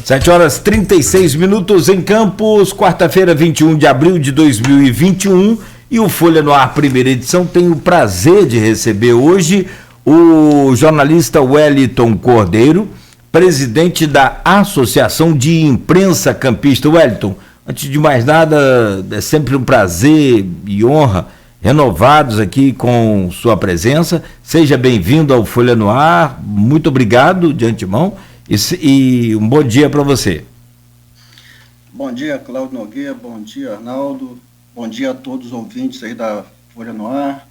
7h36 em Campos, quarta-feira, 21 de abril de 2021, e o Folha no Ar, primeira edição, tem o prazer de receber hoje o jornalista Wellington Cordeiro, presidente da Associação de Imprensa Campista. Wellington, antes de mais nada, é sempre um prazer e honra renovados aqui com sua presença. Seja bem-vindo ao Folha no Ar, muito obrigado de antemão e um bom dia para você. Bom dia, Cláudio Nogueira, bom dia, Arnaldo, bom dia a todos os ouvintes aí da Folha no Ar.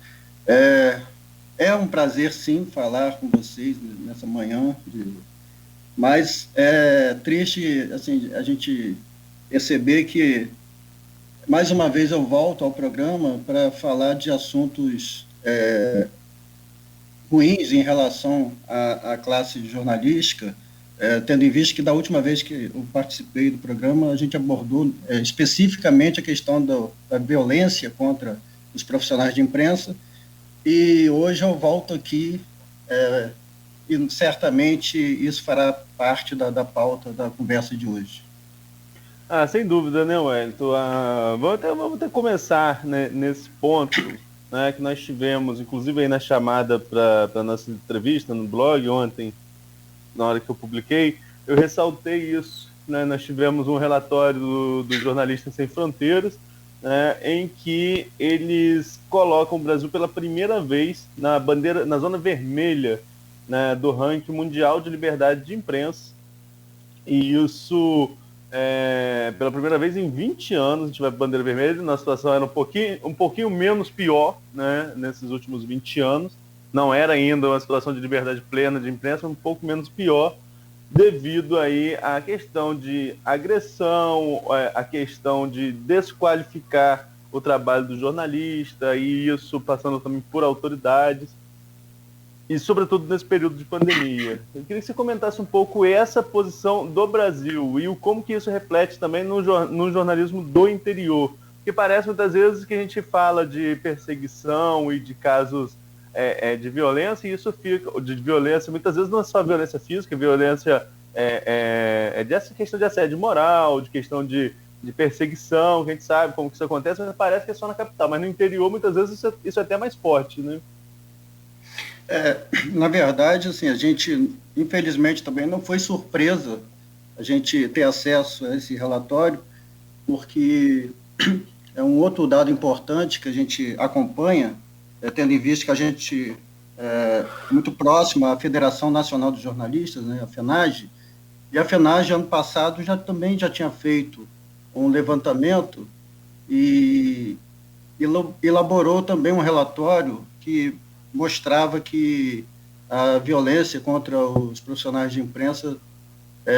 É um prazer, sim, falar com vocês nessa manhã, mas é triste assim, a gente perceber que, mais uma vez, eu volto ao programa para falar de assuntos ruins em relação à classe jornalística, tendo em vista que da última vez que eu participei do programa, a gente abordou especificamente a questão da violência contra os profissionais de imprensa, e hoje eu volto aqui e certamente isso fará parte da pauta da conversa de hoje. Sem dúvida, né, Wellington? Vamos até começar, né, nesse ponto, né, que nós tivemos, inclusive aí na chamada para a nossa entrevista no blog ontem, na hora que eu publiquei, eu ressaltei isso, né? Nós tivemos um relatório do Jornalistas Sem Fronteiras, né, em que eles colocam o Brasil pela primeira vez na zona vermelha, né, do ranking mundial de liberdade de imprensa, e isso pela primeira vez em 20 anos a gente vai para bandeira vermelha. Nossa situação era um pouquinho menos pior, né, nesses últimos 20 anos. Não era ainda uma situação de liberdade plena de imprensa, mas um pouco menos pior, devido aí à questão de agressão, a questão de desqualificar o trabalho do jornalista, e isso passando também por autoridades, e sobretudo nesse período de pandemia. Eu queria que você comentasse um pouco essa posição do Brasil e como que isso reflete também no jornalismo do interior, porque parece muitas vezes que a gente fala de perseguição e de casos de violência, e isso fica de violência, muitas vezes não é só violência física, violência dessa questão de assédio moral, de questão de perseguição, que a gente sabe como que isso acontece, mas parece que é só na capital, mas no interior muitas vezes isso é até mais forte, né? Na verdade, assim, a gente, infelizmente, também não foi surpresa a gente ter acesso a esse relatório, porque é um outro dado importante que a gente acompanha, tendo em vista que a gente é muito próximo à Federação Nacional dos Jornalistas, né, a FENAGE, e a FENAGE, ano passado, também já tinha feito um levantamento e elaborou também um relatório que mostrava que a violência contra os profissionais de imprensa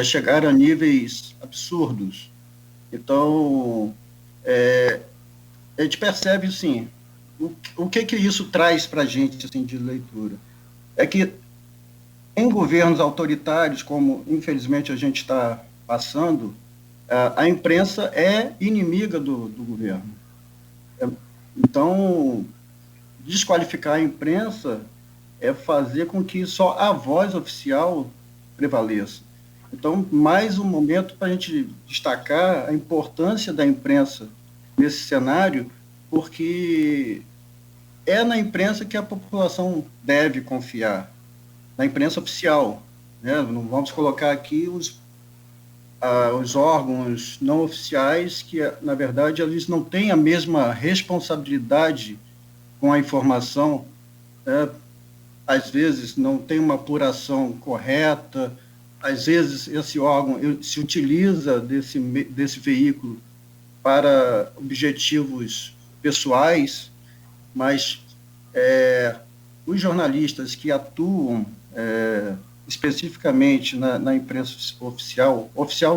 chegaram a níveis absurdos. Então, a gente percebe, sim, o que isso traz para a gente, assim, de leitura. É que em governos autoritários, como infelizmente a gente está passando, a imprensa é inimiga do governo. Então, desqualificar a imprensa é fazer com que só a voz oficial prevaleça. Então, mais um momento para a gente destacar a importância da imprensa nesse cenário, porque é na imprensa que a população deve confiar, na imprensa oficial, né? Não vamos colocar aqui os órgãos não oficiais, que, na verdade, eles não têm a mesma responsabilidade com a informação, às vezes não tem uma apuração correta, às vezes esse órgão se utiliza desse veículo para objetivos pessoais, mas os jornalistas que atuam especificamente na imprensa oficial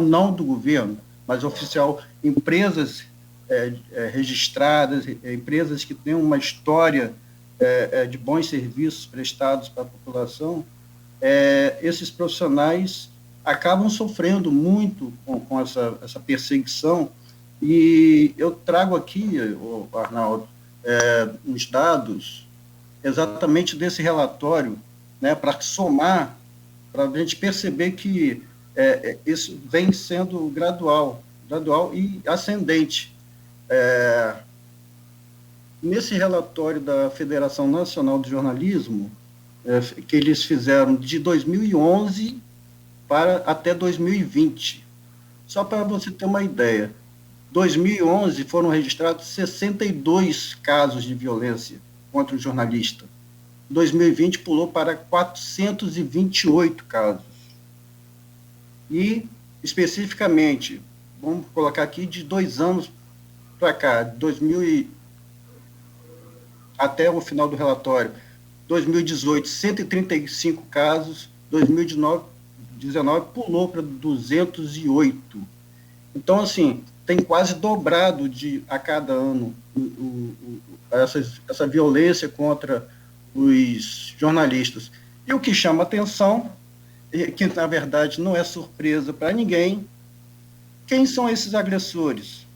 não do governo, mas oficial, empresas registradas, empresas que têm uma história de bons serviços prestados para a população, esses profissionais acabam sofrendo muito com essa perseguição. E eu trago aqui, Arnaldo, uns dados exatamente desse relatório, né, para somar, para a gente perceber que isso vem sendo gradual e ascendente. Nesse relatório da Federação Nacional de Jornalismo, que eles fizeram de 2011 até 2020, só para você ter uma ideia, 2011 foram registrados 62 casos de violência contra o jornalista. 2020 pulou para 428 casos. E, especificamente, vamos colocar aqui de 2 anos para cá, até o final do relatório, 2018, 135 casos, 2019 pulou para 208. Então, assim, tem quase dobrado a cada ano essa violência contra os jornalistas. E o que chama atenção, que na verdade não é surpresa para ninguém, quem são esses agressores?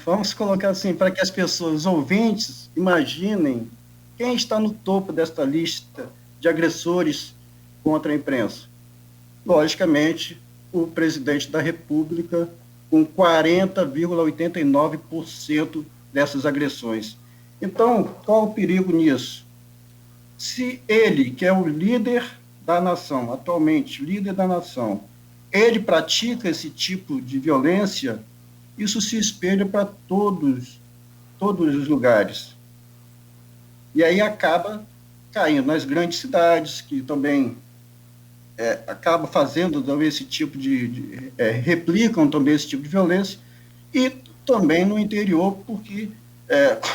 Vamos colocar assim, para que as pessoas, os ouvintes, imaginem quem está no topo desta lista de agressores contra a imprensa. Logicamente, o presidente da República, com 40,89% dessas agressões. Então, qual o perigo nisso? Se ele, que é o líder da nação, atualmente líder da nação, ele pratica esse tipo de violência, isso se espelha para todos os lugares. E aí acaba caindo nas grandes cidades, que também acaba fazendo também esse tipo replicam também esse tipo de violência, e também no interior, porque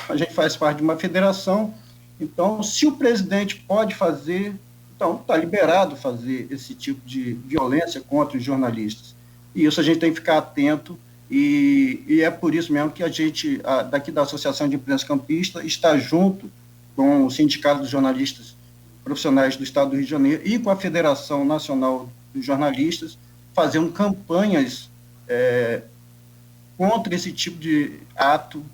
a gente faz parte de uma federação, então, se o presidente pode fazer, então está liberado fazer esse tipo de violência contra os jornalistas. E isso a gente tem que ficar atento, e é por isso mesmo que a gente, daqui da Associação de Imprensa Campista, está junto com o Sindicato dos Jornalistas Profissionais do Estado do Rio de Janeiro e com a Federação Nacional dos Jornalistas, fazendo campanhas contra esse tipo de ato,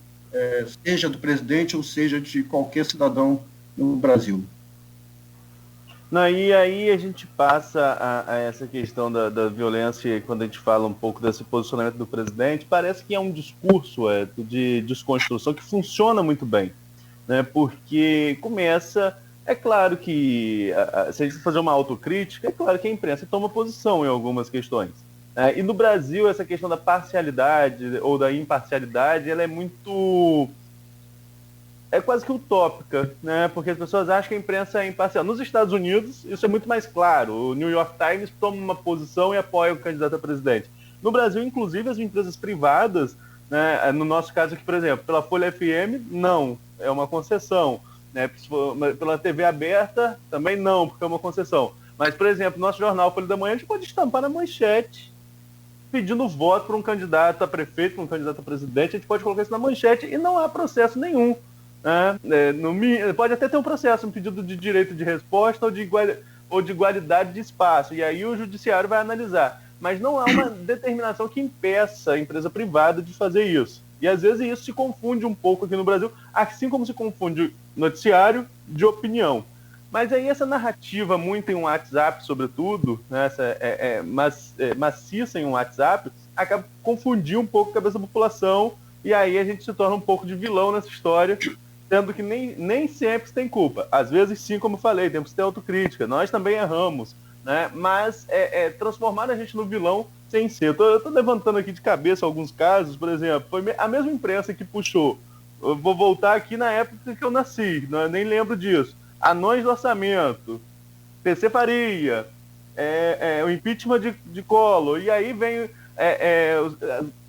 seja do presidente ou seja de qualquer cidadão no Brasil. Não, e aí a gente passa a essa questão da violência, quando a gente fala um pouco desse posicionamento do presidente, parece que é um discurso de desconstrução que funciona muito bem, né? Porque começa, é claro que, se a gente fazer uma autocrítica, é claro que a imprensa toma posição em algumas questões. E no Brasil, essa questão da parcialidade ou da imparcialidade, ela é muito... é quase que utópica, né? Porque as pessoas acham que a imprensa é imparcial. Nos Estados Unidos, isso é muito mais claro. O New York Times toma uma posição e apoia o candidato a presidente. No Brasil, inclusive, as empresas privadas, né, no nosso caso aqui, por exemplo, pela Folha FM, não, é uma concessão. Né? Pela TV aberta, também não, porque é uma concessão. Mas, por exemplo, nosso jornal Folha da Manhã, a gente pode estampar na manchete pedindo voto para um candidato a prefeito, para um candidato a presidente, a gente pode colocar isso na manchete e não há processo nenhum. Pode até ter um processo, um pedido de direito de resposta ou de igualdade de espaço, e aí o judiciário vai analisar. Mas não há uma determinação que impeça a empresa privada de fazer isso. E às vezes isso se confunde um pouco aqui no Brasil, assim como se confunde noticiário de opinião. Mas aí essa narrativa muito em um WhatsApp, sobretudo, né, maciça em um WhatsApp, acaba confundindo um pouco a cabeça da população, e aí a gente se torna um pouco de vilão nessa história, sendo que nem sempre se tem culpa. Às vezes sim, como eu falei, temos que ter autocrítica, nós também erramos, né? Mas transformar a gente no vilão sem ser. Eu tô levantando aqui de cabeça alguns casos, por exemplo, foi a mesma imprensa que puxou, eu vou voltar aqui na época que eu nasci, nem lembro disso, Anões do Orçamento, PC Faria, o impeachment de Collor, e aí vem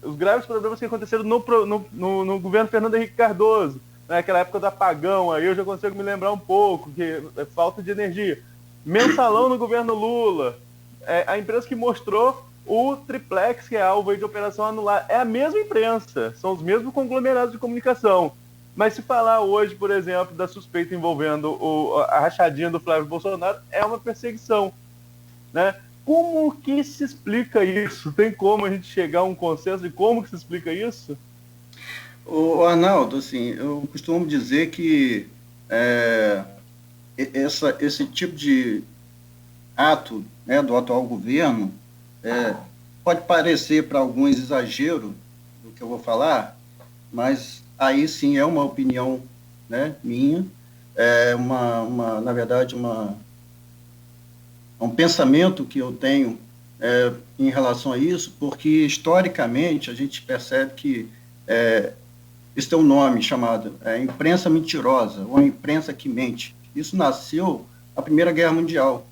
os graves problemas que aconteceram no governo Fernando Henrique Cardoso, naquela época do apagão, aí eu já consigo me lembrar um pouco, que é falta de energia. Mensalão no governo Lula, a imprensa que mostrou o triplex, que é alvo de operação anular, é a mesma imprensa, são os mesmos conglomerados de comunicação. Mas se falar hoje, por exemplo, da suspeita envolvendo a rachadinha do Flávio Bolsonaro, é uma perseguição, né? Como que se explica isso? Tem como a gente chegar a um consenso de como que se explica isso? O Arnaldo, assim, eu costumo dizer que esse tipo de ato, né, do atual governo Pode parecer para alguns exagero do que eu vou falar, mas aí sim é uma opinião, né, minha, na verdade, um pensamento que eu tenho em relação a isso, porque historicamente a gente percebe que isso tem um nome chamado imprensa mentirosa, ou a imprensa que mente. Isso nasceu na Primeira Guerra Mundial,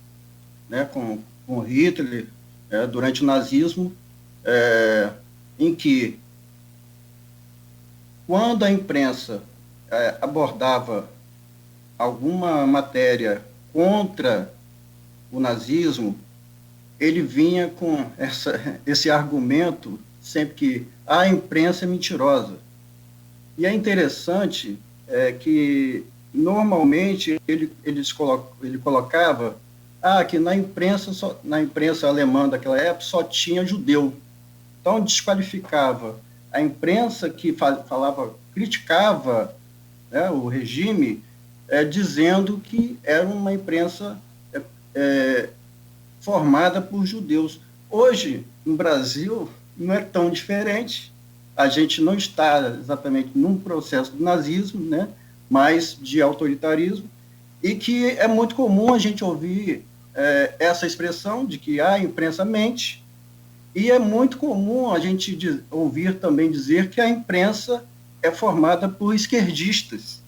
né, com Hitler, durante o nazismo, em que, quando a imprensa abordava alguma matéria contra o nazismo, ele vinha com esse argumento sempre que a imprensa é mentirosa. E é interessante que, normalmente, ele colocava que na imprensa alemã daquela época só tinha judeu. Então, desqualificava a imprensa que criticava, né, o regime, dizendo que era uma imprensa formada por judeus. Hoje, no Brasil, não é tão diferente. A gente não está exatamente num processo do nazismo, né, mas de autoritarismo, e que é muito comum a gente ouvir essa expressão de que a imprensa mente, e é muito comum a gente ouvir também dizer que a imprensa é formada por esquerdistas.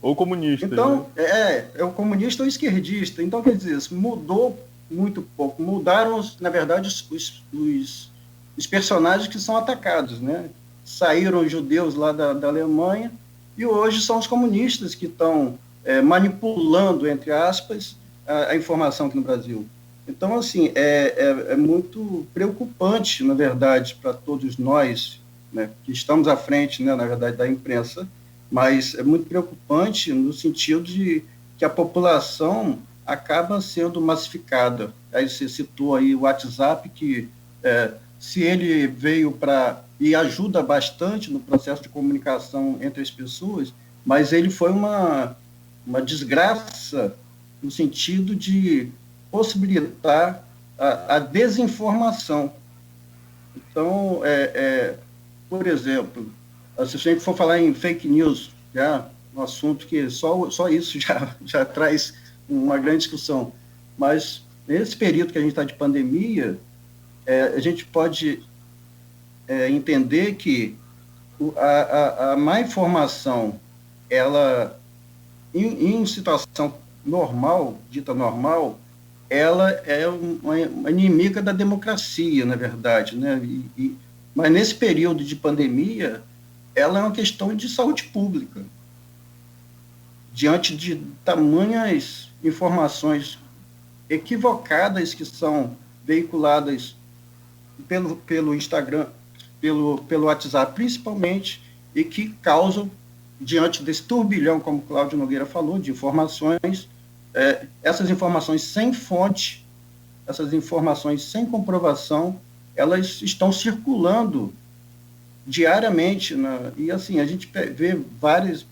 Ou comunistas. Então, né? é o comunista ou esquerdista. Então, quer dizer, mudou muito pouco. Mudaram, na verdade, os personagens que são atacados, né? Saíram os judeus lá da Alemanha e hoje são os comunistas que estão manipulando, entre aspas, a informação aqui no Brasil. Então, assim, é muito preocupante, na verdade, para todos nós, né, que estamos à frente, né, na verdade, da imprensa, mas é muito preocupante no sentido de que a população acaba sendo massificada. Aí você citou aí o WhatsApp, que se ele veio e ajuda bastante no processo de comunicação entre as pessoas, mas ele foi uma desgraça no sentido de possibilitar a desinformação. Então, por exemplo, se a gente for falar em fake news, já um assunto que só isso já traz uma grande discussão, mas nesse período que a gente está de pandemia, a gente pode entender que a má informação, ela, em situação normal, dita normal, ela é uma inimiga da democracia, na verdade, né? Mas nesse período de pandemia, ela é uma questão de saúde pública. Diante de tamanhas informações equivocadas que são veiculadas pelo Instagram, pelo WhatsApp principalmente, e que causam, diante desse turbilhão, como o Cláudio Nogueira falou, de informações, essas informações sem fonte, essas informações sem comprovação, elas estão circulando diariamente, e assim, a gente vê várias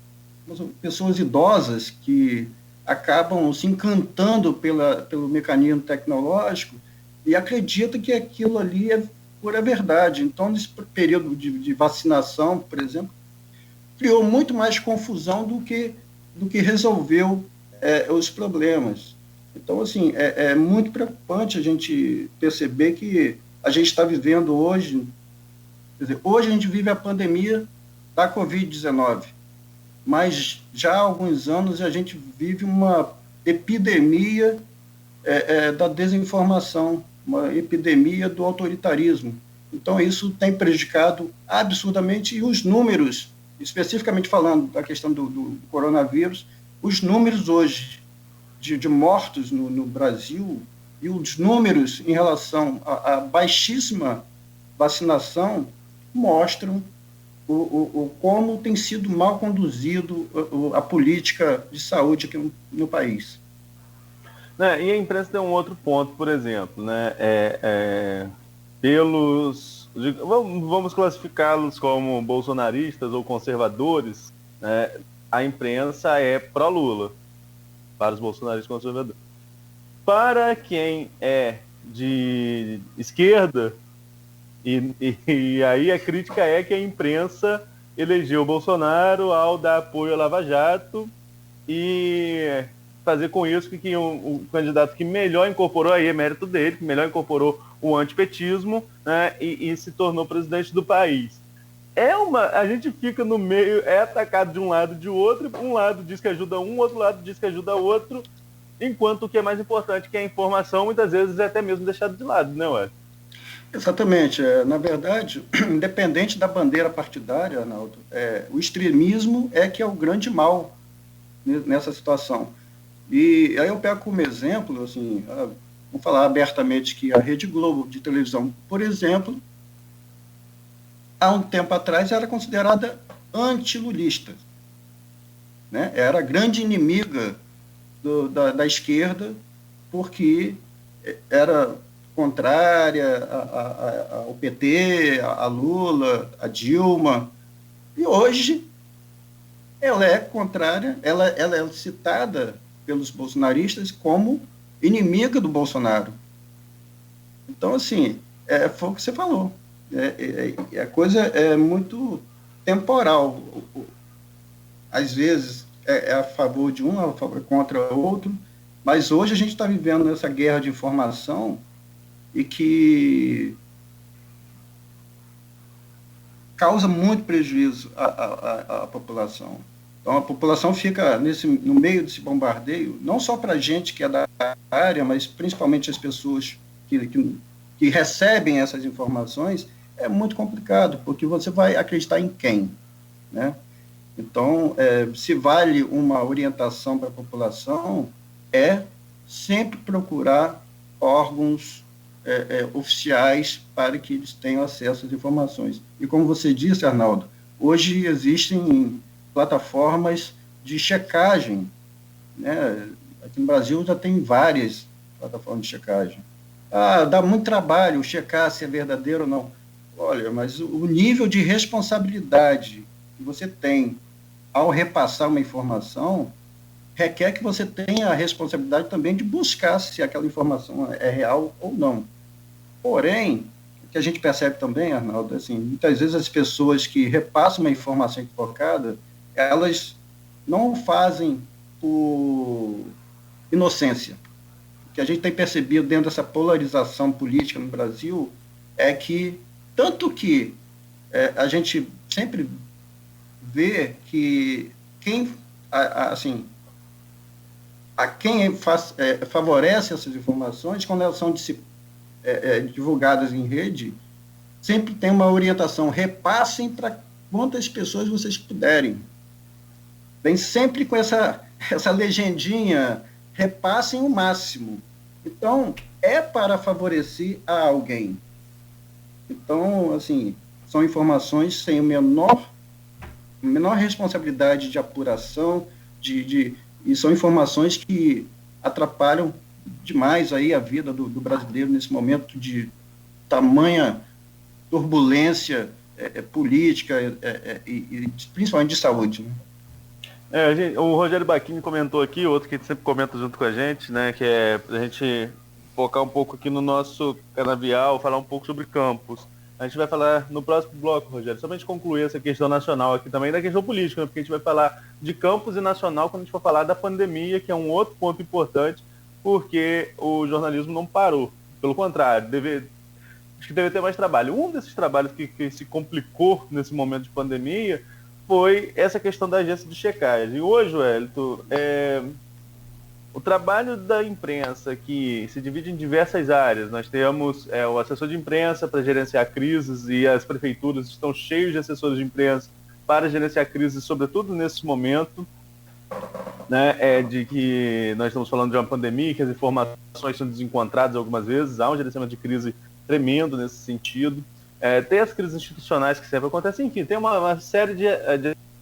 pessoas idosas que acabam se encantando pelo mecanismo tecnológico e acreditam que aquilo ali é pura verdade. Então, nesse período de vacinação, por exemplo, criou muito mais confusão do que resolveu os problemas. Então, assim, é muito preocupante a gente perceber que a gente está vivendo hoje, quer dizer, hoje a gente vive a pandemia da Covid-19, mas já há alguns anos a gente vive uma epidemia da desinformação, uma epidemia do autoritarismo. Então, isso tem prejudicado absurdamente, e os números, especificamente falando da questão do coronavírus, os números hoje de mortos no Brasil e os números em relação à baixíssima vacinação mostram como tem sido mal conduzido a política de saúde aqui no país. Né, e a imprensa tem um outro ponto, por exemplo, né, vamos classificá-los como bolsonaristas ou conservadores, né, a imprensa é pró-Lula, para os bolsonaristas conservadores. Para quem é de esquerda, e aí a crítica é que a imprensa elegeu o Bolsonaro ao dar apoio à Lava Jato e fazer com isso que o candidato que melhor incorporou, aí é mérito dele, que melhor incorporou o antipetismo, né, e se tornou presidente do país. A gente fica no meio, é atacado de um lado e de outro, um lado diz que ajuda um, outro lado diz que ajuda outro, enquanto o que é mais importante, que é a informação, muitas vezes é até mesmo deixado de lado, né, Ué? Exatamente. Na verdade, independente da bandeira partidária, Arnaldo, o extremismo é que é o grande mal nessa situação. E aí eu pego como exemplo, assim, vou falar abertamente que a Rede Globo de televisão, por exemplo, há um tempo atrás era considerada antilulista, né? Era a grande inimiga da esquerda, porque era contrária ao PT, a Lula, a Dilma, e hoje ela é contrária, ela é citada pelos bolsonaristas como inimiga do Bolsonaro. Então, assim, foi o que você falou. A coisa é muito temporal. Às vezes é a favor de um, contra o outro, mas hoje a gente está vivendo essa guerra de informação e que causa muito prejuízo à população. Então, a população fica no meio desse bombardeio, não só para a gente que é da área, mas principalmente as pessoas que recebem essas informações. É muito complicado, porque você vai acreditar em quem, né? Então, se vale uma orientação para a população, é sempre procurar órgãos oficiais para que eles tenham acesso às informações. E como você disse, Arnaldo, hoje existem plataformas de checagem, né? Aqui no Brasil já tem várias plataformas de checagem. Dá muito trabalho checar se é verdadeiro ou não. Olha, mas o nível de responsabilidade que você tem ao repassar uma informação requer que você tenha a responsabilidade também de buscar se aquela informação é real ou não. Porém, o que a gente percebe também, Arnaldo, assim, muitas vezes as pessoas que repassam uma informação equivocada, elas não fazem por inocência. O que a gente tem percebido dentro dessa polarização política no Brasil é que, tanto que a gente sempre vê que quem favorece essas informações, quando elas são divulgadas em rede, sempre tem uma orientação: repassem para quantas pessoas vocês puderem. Vem sempre com essa legendinha: repassem o máximo. Então, é para favorecer a alguém. Então, assim, são informações sem menor responsabilidade de apuração, e são informações que atrapalham demais aí a vida do brasileiro nesse momento de tamanha turbulência política e principalmente de saúde, né? O Rogério Bacchini comentou aqui, outro que sempre comenta junto com a gente, né, que é pra gente focar um pouco aqui no nosso canavial, falar um pouco sobre campos. A gente vai falar no próximo bloco, Rogério, somente concluir essa questão nacional aqui também, da questão política, né, porque a gente vai falar de campos e nacional quando a gente for falar da pandemia, que é um outro ponto importante, porque o jornalismo não parou. Pelo contrário, acho que deve ter mais trabalho. Um desses trabalhos que se complicou nesse momento de pandemia foi essa questão da agência de checagem. E hoje, Wellington, o trabalho da imprensa, que se divide em diversas áreas. Nós temos o assessor de imprensa para gerenciar crises, e as prefeituras estão cheias de assessores de imprensa para gerenciar crises, sobretudo nesse momento, né, de que nós estamos falando de uma pandemia, que as informações são desencontradas algumas vezes, há um gerenciamento de crise tremendo nesse sentido. Tem as crises institucionais que sempre acontecem, enfim, tem uma série de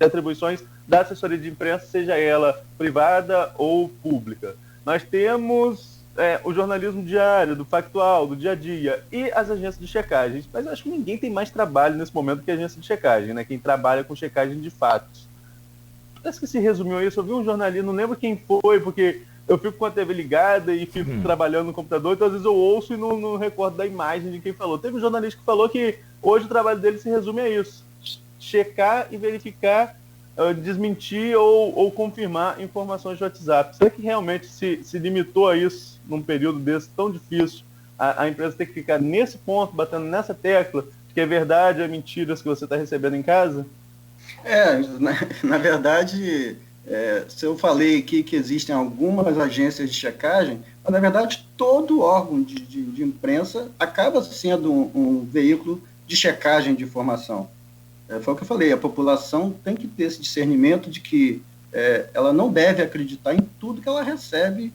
atribuições da assessoria de imprensa, seja ela privada ou pública. Nós temos o jornalismo diário, do factual, do dia a dia, e as agências de checagem. Mas eu acho que ninguém tem mais trabalho nesse momento que a agência de checagem, né? Quem trabalha com checagem de fatos. Parece que se resumiu isso. Eu vi um jornalista, não lembro quem foi, porque eu fico com a TV ligada e fico trabalhando no computador, então às vezes eu ouço e não recordo da imagem de quem falou. Teve um jornalista que falou que hoje o trabalho dele se resume a isso: checar e verificar, desmentir ou confirmar informações de WhatsApp. Será que realmente se limitou a isso num período desse tão difícil? A empresa tem que ficar nesse ponto, batendo nessa tecla, que é verdade, é mentiras que você está recebendo em casa? Na verdade, se eu falei aqui que existem algumas agências de checagem, mas, na verdade, todo órgão de imprensa acaba sendo um veículo de checagem de informação. Foi o que eu falei, a população tem que ter esse discernimento de que ela não deve acreditar em tudo que ela recebe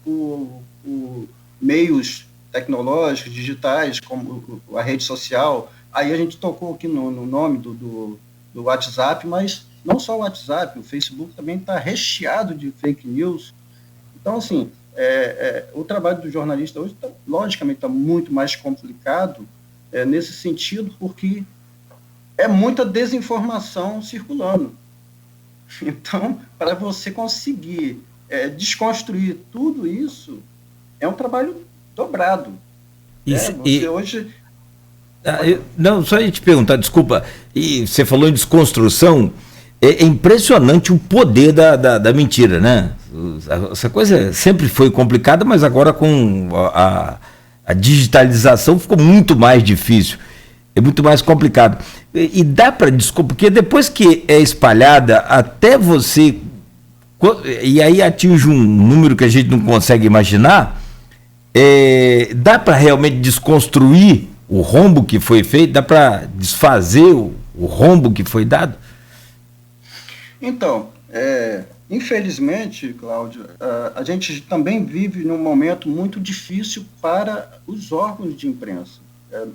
por meios tecnológicos, digitais, como a rede social. Aí a gente tocou aqui no nome do WhatsApp, mas não só o WhatsApp, o Facebook também está recheado de fake news. Então, assim, o trabalho do jornalista hoje, logicamente, está muito mais complicado nesse sentido, porque é muita desinformação circulando. Então, para você conseguir desconstruir tudo isso, é um trabalho dobrado. Hoje... Não, só ia te perguntar, desculpa, e você falou em desconstrução, é impressionante o poder da mentira, né? Essa coisa sempre foi complicada, mas agora com a digitalização ficou muito mais difícil, é muito mais complicado. E dá para desculpa, porque depois que é espalhada, até você, e aí atinge um número que a gente não consegue imaginar, dá para realmente desconstruir o rombo que foi feito? Dá para desfazer o rombo que foi dado? Então, infelizmente, Cláudio, a gente também vive num momento muito difícil para os órgãos de imprensa.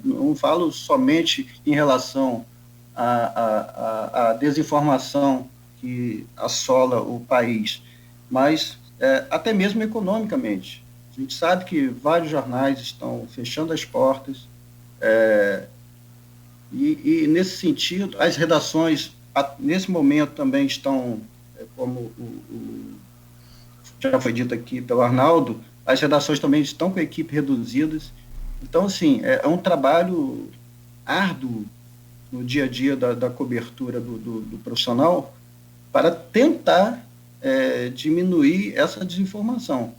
Não falo somente em relação à desinformação que assola o país, mas até mesmo economicamente. A gente sabe que vários jornais estão fechando as portas, e nesse sentido, as redações, nesse momento, também estão, como já foi dito aqui pelo Arnaldo, as redações também estão com a equipe reduzidas. Então, assim, é um trabalho árduo no dia a dia da cobertura do profissional para tentar diminuir essa desinformação.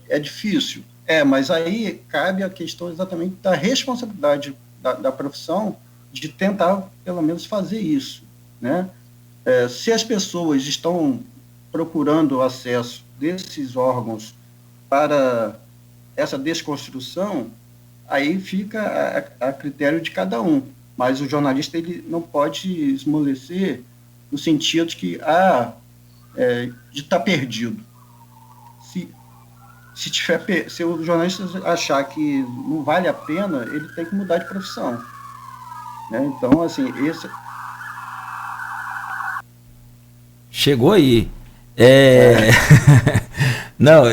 É difícil, mas aí cabe a questão exatamente da responsabilidade da profissão de tentar, pelo menos, fazer isso, né? Se as pessoas estão procurando o acesso desses órgãos para essa desconstrução, aí fica a critério de cada um. Mas o jornalista ele não pode esmorecer no sentido de que de estar perdido. Se o jornalista achar que não vale a pena, ele tem que mudar de profissão. Né? Então, assim, Chegou aí. Não,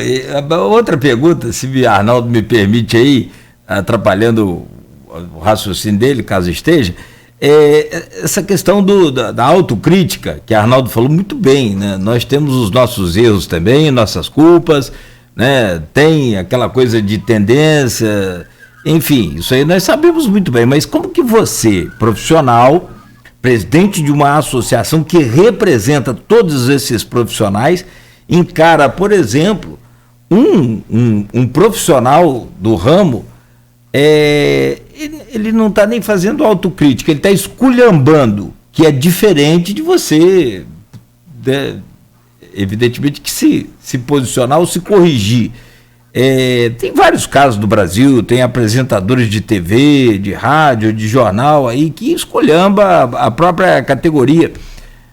outra pergunta, se Arnaldo me permite aí, atrapalhando o raciocínio dele, caso esteja, essa questão da autocrítica, que Arnaldo falou muito bem, né? Nós temos os nossos erros também, nossas culpas, né? Tem aquela coisa de tendência, enfim, isso aí nós sabemos muito bem, mas como que você, profissional, presidente de uma associação que representa todos esses profissionais, encara, por exemplo, um profissional do ramo, ele não está nem fazendo autocrítica, ele está esculhambando, que é diferente de você, evidentemente, que se posicionar ou se corrigir. Tem vários casos do Brasil, tem apresentadores de TV, de rádio, de jornal aí que esculhamba a própria categoria.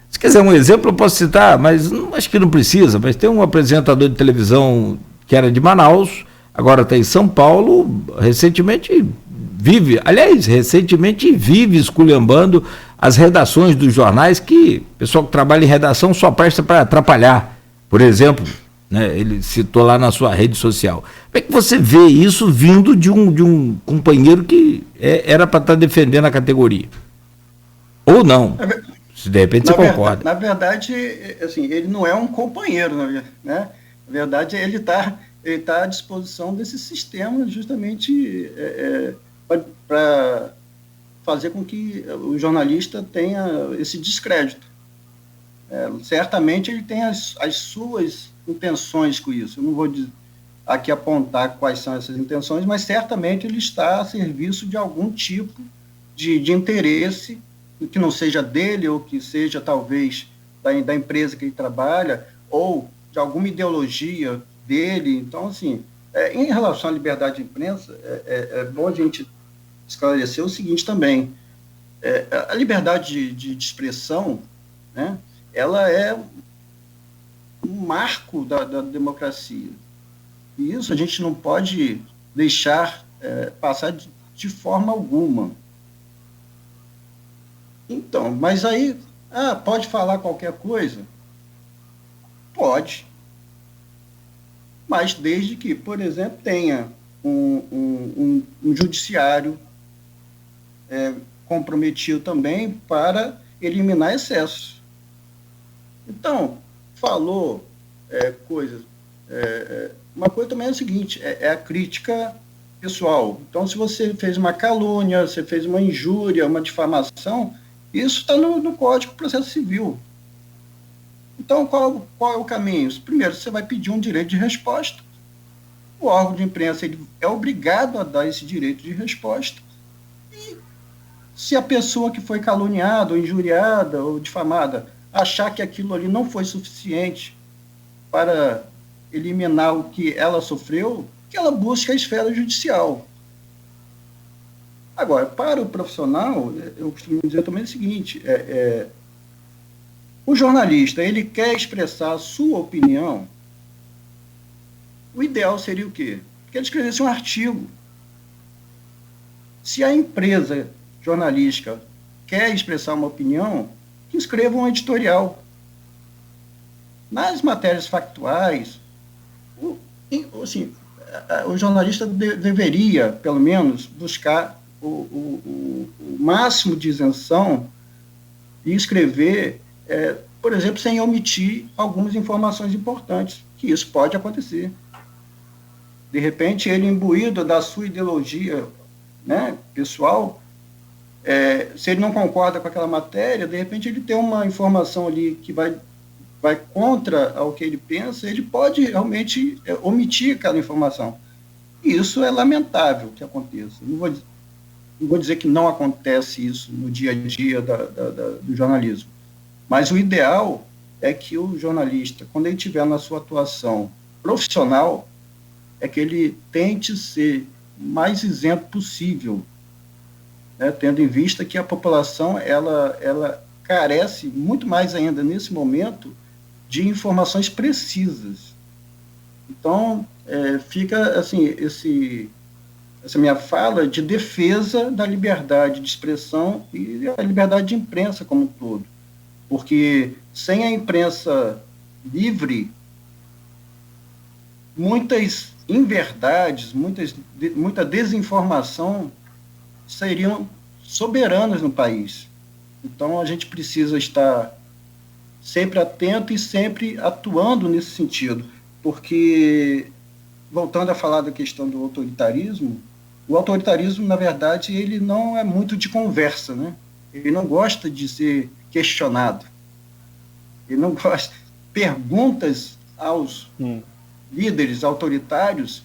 Se quiser um exemplo, eu posso citar, mas acho que não precisa. Mas tem um apresentador de televisão que era de Manaus, agora está em São Paulo, recentemente vive esculhambando as redações dos jornais, que o pessoal que trabalha em redação só presta para atrapalhar, por exemplo. Né, ele citou lá na sua rede social. Como é que você vê isso vindo de um companheiro que era para estar defendendo a categoria? Ou não? Se de repente você concorda. Na verdade, assim, ele não é um companheiro, né? Na verdade, ele tá à disposição desse sistema justamente para fazer com que o jornalista tenha esse descrédito. Certamente ele tem as suas intenções com isso. Eu não vou aqui apontar quais são essas intenções, mas certamente ele está a serviço de algum tipo de interesse, que não seja dele, ou que seja talvez da empresa que ele trabalha, ou de alguma ideologia dele. Então, assim, em relação à liberdade de imprensa, é bom a gente esclarecer o seguinte também. A liberdade de expressão, né, ela é um marco da democracia. E isso a gente não pode deixar passar de forma alguma. Então, mas aí, pode falar qualquer coisa? Pode. Mas desde que, por exemplo, tenha um judiciário comprometido também para eliminar excessos. Então, falou coisas. Uma coisa também é o seguinte, é a crítica pessoal. Então, se você fez uma calúnia, você fez uma injúria, uma difamação, isso está no Código de Processo Civil. Então, qual é o caminho? Primeiro, você vai pedir um direito de resposta. O órgão de imprensa ele é obrigado a dar esse direito de resposta. E se a pessoa que foi caluniada, ou injuriada, ou difamada, achar que aquilo ali não foi suficiente para eliminar o que ela sofreu, que ela busque a esfera judicial. Agora, para o profissional, eu costumo dizer também o seguinte, o jornalista, ele quer expressar a sua opinião, o ideal seria o quê? Que ele escrevesse um artigo. Se a empresa jornalística quer expressar uma opinião, que escreva um editorial. Nas matérias factuais, o jornalista deveria, pelo menos, buscar o máximo de isenção e escrever, por exemplo, sem omitir algumas informações importantes, que isso pode acontecer. De repente, ele imbuído da sua ideologia, né, pessoal, se ele não concorda com aquela matéria, de repente ele tem uma informação ali que vai contra o que ele pensa, ele pode realmente omitir aquela informação. E isso é lamentável que aconteça. Não vou dizer que não acontece isso no dia a dia do jornalismo, mas o ideal é que o jornalista, quando ele estiver na sua atuação profissional, é que ele tente ser o mais isento possível, né, tendo em vista que a população ela carece muito mais ainda nesse momento de informações precisas. Então, fica assim, essa minha fala de defesa da liberdade de expressão e a liberdade de imprensa como um todo. Porque sem a imprensa livre, muitas inverdades, muita desinformação seriam soberanas no país. Então, a gente precisa estar sempre atento e sempre atuando nesse sentido, porque, voltando a falar da questão do autoritarismo, o autoritarismo, na verdade, ele não é muito de conversa, né? Ele não gosta de ser questionado. Ele não gosta. Perguntas aos líderes autoritários,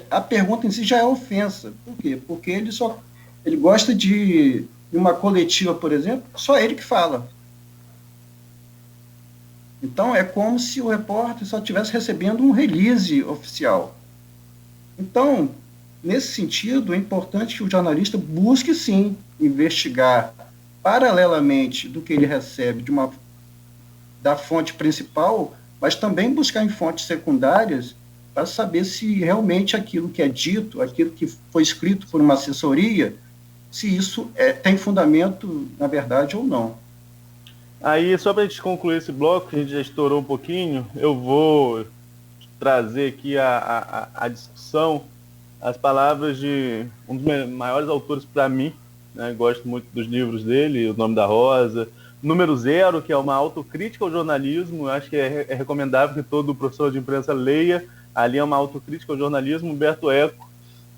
a pergunta em si já é ofensa. Por quê? Porque ele gosta de uma coletiva, por exemplo, só ele que fala. Então, é como se o repórter só estivesse recebendo um release oficial. Então, nesse sentido, é importante que o jornalista busque, sim, investigar paralelamente do que ele recebe da fonte principal, mas também buscar em fontes secundárias para saber se realmente aquilo que é dito, aquilo que foi escrito por uma assessoria, se isso tem fundamento, na verdade, ou não. Aí, só para a gente concluir esse bloco, que a gente já estourou um pouquinho, eu vou trazer aqui a discussão, as palavras de um dos maiores autores para mim, né? Gosto muito dos livros dele, O Nome da Rosa, número 0, que é uma autocrítica ao jornalismo. Eu acho que é recomendável que todo professor de imprensa leia. Ali é uma autocrítica ao jornalismo. Humberto Eco,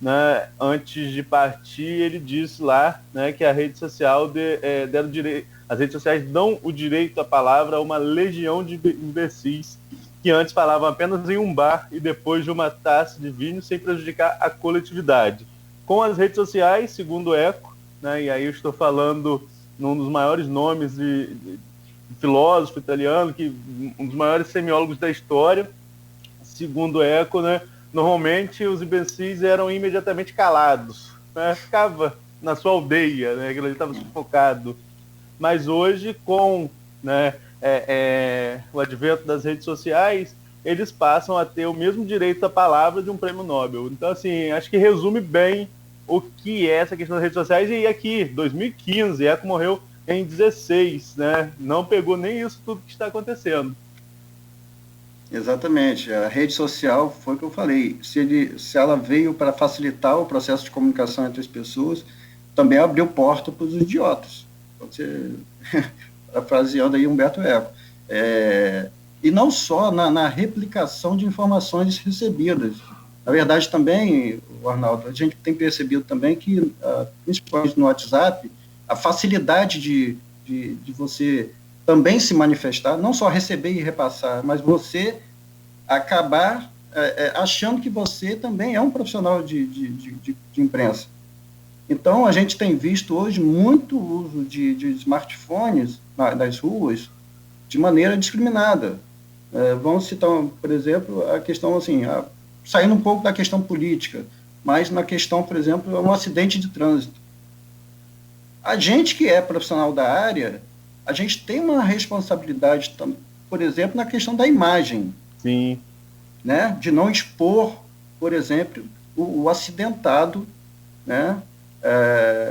né, antes de partir, ele disse lá, né, que a rede social as redes sociais dão o direito à palavra a uma legião de imbecis que antes falavam apenas em um bar e depois de uma taça de vinho sem prejudicar a coletividade. Com as redes sociais, segundo Eco, né, e aí eu estou falando num dos maiores nomes de filósofo italiano, um dos maiores semiólogos da história, segundo Eco, né, normalmente os imbecis eram imediatamente calados, né, ficava na sua aldeia, né, ele estava sufocado. Mas hoje, com, né, o advento das redes sociais, eles passam a ter o mesmo direito à palavra de um prêmio Nobel. Então, assim, acho que resume bem o que é essa questão das redes sociais. E aqui, 2015, Eco morreu em 2016, né? Não pegou nem isso tudo que está acontecendo. Exatamente. A rede social, foi o que eu falei, se ela veio para facilitar o processo de comunicação entre as pessoas, também abriu porta para os idiotas. Você, parafraseando aí Humberto Eco. E não só na replicação de informações recebidas. Na verdade, também, Arnaldo, a gente tem percebido também que, principalmente no WhatsApp, a facilidade de você também se manifestar, não só receber e repassar, mas você acabar achando que você também é um profissional de imprensa. Então, a gente tem visto hoje muito uso de smartphones nas ruas de maneira discriminada. Vamos citar, por exemplo, a questão, assim, saindo um pouco da questão política, mas na questão, por exemplo, um acidente de trânsito. A gente que é profissional da área, a gente tem uma responsabilidade, por exemplo, na questão da imagem. Sim. Né? De não expor, por exemplo, o acidentado, né?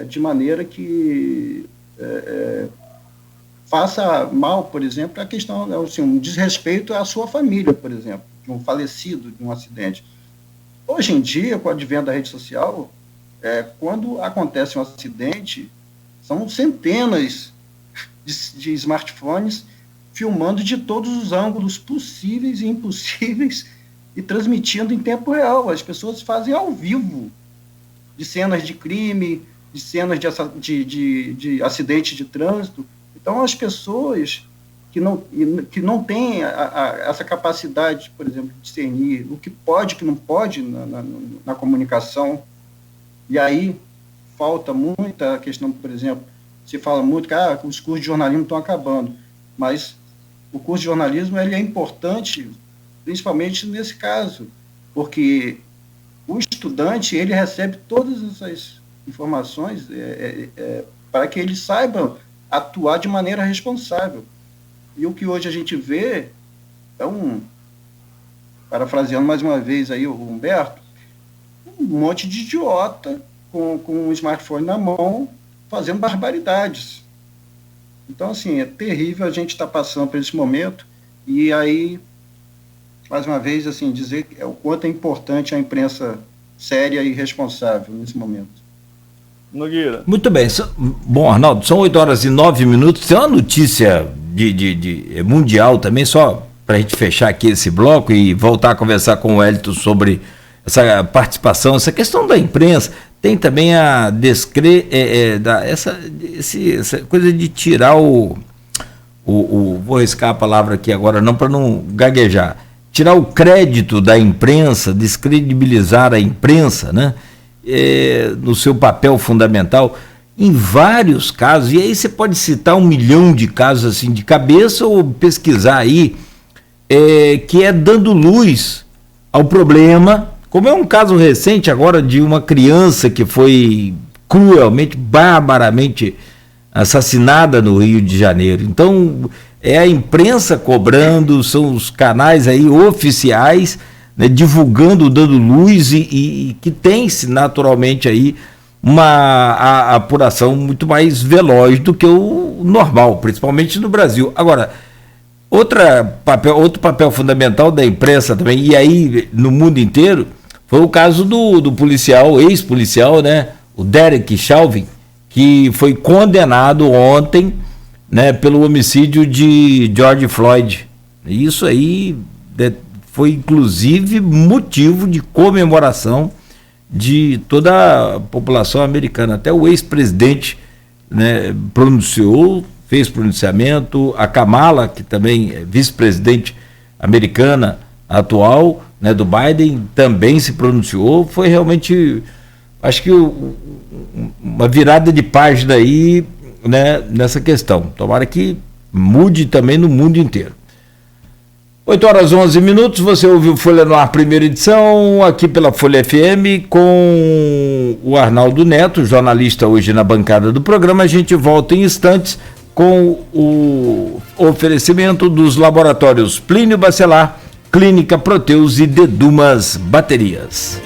De maneira que faça mal, por exemplo, a questão, assim, um desrespeito à sua família, por exemplo, de um falecido, de um acidente. Hoje em dia, com o advento da rede social, quando acontece um acidente, são centenas de smartphones filmando de todos os ângulos possíveis e impossíveis e transmitindo em tempo real. As pessoas fazem ao vivo de cenas de crime, de cenas de acidente de trânsito. Então, as pessoas que não têm essa capacidade, por exemplo, de discernir o que pode e o que não pode na comunicação, e aí falta muita questão, por exemplo, se fala muito que os cursos de jornalismo estão acabando, mas o curso de jornalismo ele é importante, principalmente nesse caso, porque o estudante ele recebe todas essas informações para que ele saiba atuar de maneira responsável. E o que hoje a gente vê parafraseando mais uma vez aí o Humberto, um monte de idiota com um smartphone na mão fazendo barbaridades. Então, assim, é terrível a gente estar passando por esse momento, e aí, mais uma vez, assim, dizer o quanto é importante a imprensa séria e responsável nesse momento. Nogueira. Muito bem. Bom, Arnaldo, são 8h09. Tem uma notícia mundial também, só para a gente fechar aqui esse bloco e voltar a conversar com o Wellington sobre essa participação, essa questão da imprensa. Tem também a essa coisa de tirar vou arriscar a palavra aqui agora, não para não gaguejar, tirar o crédito da imprensa, descredibilizar a imprensa, né? No seu papel fundamental, em vários casos, e aí você pode citar 1 milhão de casos assim de cabeça ou pesquisar aí, que é dando luz ao problema, como é um caso recente agora de uma criança que foi cruelmente, barbaramente assassinada no Rio de Janeiro. Então, é a imprensa cobrando, são os canais aí oficiais, né, divulgando, dando luz e que tem-se naturalmente aí uma apuração muito mais veloz do que o normal, principalmente no Brasil. Agora, outro papel fundamental da imprensa também, e aí no mundo inteiro, foi o caso do policial, ex-policial, né, o Derek Chauvin, que foi condenado ontem né, pelo homicídio de George Floyd. Isso aí foi inclusive motivo de comemoração de toda a população americana. Até o ex-presidente, né, fez pronunciamento, a Kamala, que também é vice-presidente americana atual, né, do Biden, também se pronunciou. Foi realmente, acho que uma virada de página aí, né, nessa questão. Tomara que mude também no mundo inteiro. 8h11, você ouviu Folha no Ar, primeira edição, aqui pela Folha FM, com o Arnaldo Neto, jornalista hoje na bancada do programa. A gente volta em instantes com o oferecimento dos laboratórios Plínio Bacelar, Clínica Proteus e Dedumas Baterias.